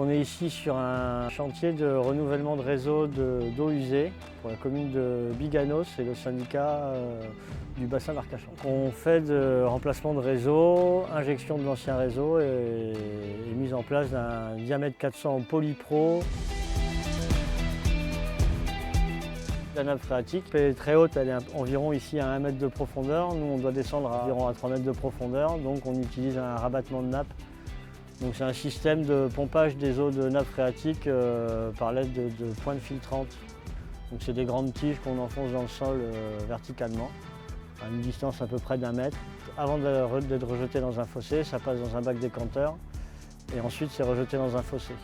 On est ici sur un chantier de renouvellement de réseau d'eau usée pour la commune de Biganos et le syndicat du bassin d'Arcachon. On fait de remplacement de réseau, injection de l'ancien réseau et mise en place d'un diamètre 400 en polypro. La nappe phréatique est très haute, elle est environ ici à 1 mètre de profondeur. Nous on doit descendre environ à 3 mètres de profondeur, donc on utilise un rabattement de nappe. Donc c'est un système de pompage des eaux de nappe phréatique par l'aide de pointes filtrantes. Donc c'est des grandes tiges qu'on enfonce dans le sol verticalement, à une distance à peu près d'1 mètre. Avant d'être rejeté dans un fossé, ça passe dans un bac décanteur et ensuite c'est rejeté dans un fossé.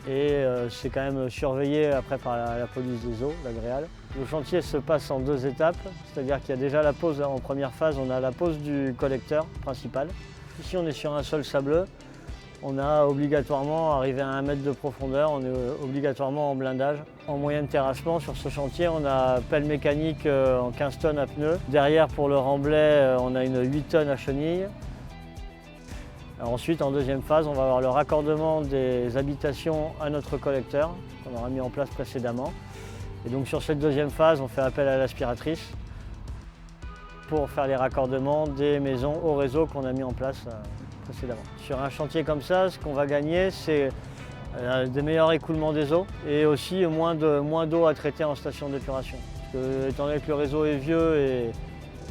Et c'est quand même surveillé après par la police des eaux, l'Agréal. Le chantier se passe en 2 étapes, c'est-à-dire qu'il y a déjà la pose, en première phase, on a la pose du collecteur principal. Ici on est sur un sol sableux, on a obligatoirement, arrivé à 1 mètre de profondeur, on est obligatoirement en blindage. En moyen de terrassement sur ce chantier, on a pelle mécanique en 15 tonnes à pneus. Derrière pour le remblai, on a une 8 tonnes à chenilles. Alors ensuite, en deuxième phase, on va avoir le raccordement des habitations à notre collecteur qu'on aura mis en place précédemment. Et donc sur cette deuxième phase, on fait appel à l'aspiratrice pour faire les raccordements des maisons au réseau qu'on a mis en place précédemment. Sur un chantier comme ça, ce qu'on va gagner, c'est des meilleurs écoulements des eaux et aussi moins d'eau à traiter en station d'épuration. Étant donné que le réseau est vieux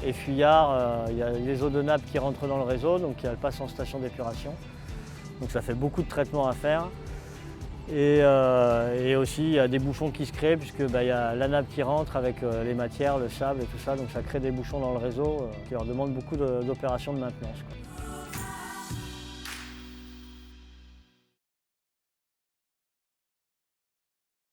et fuyard, il y a les eaux de nappe qui rentrent dans le réseau, donc elles passent en station d'épuration. Donc ça fait beaucoup de traitements à faire. Et aussi il y a des bouchons qui se créent puisque il y a la nappe qui rentre avec les matières, le sable et tout ça, donc ça crée des bouchons dans le réseau qui leur demandent beaucoup d'opérations de maintenance.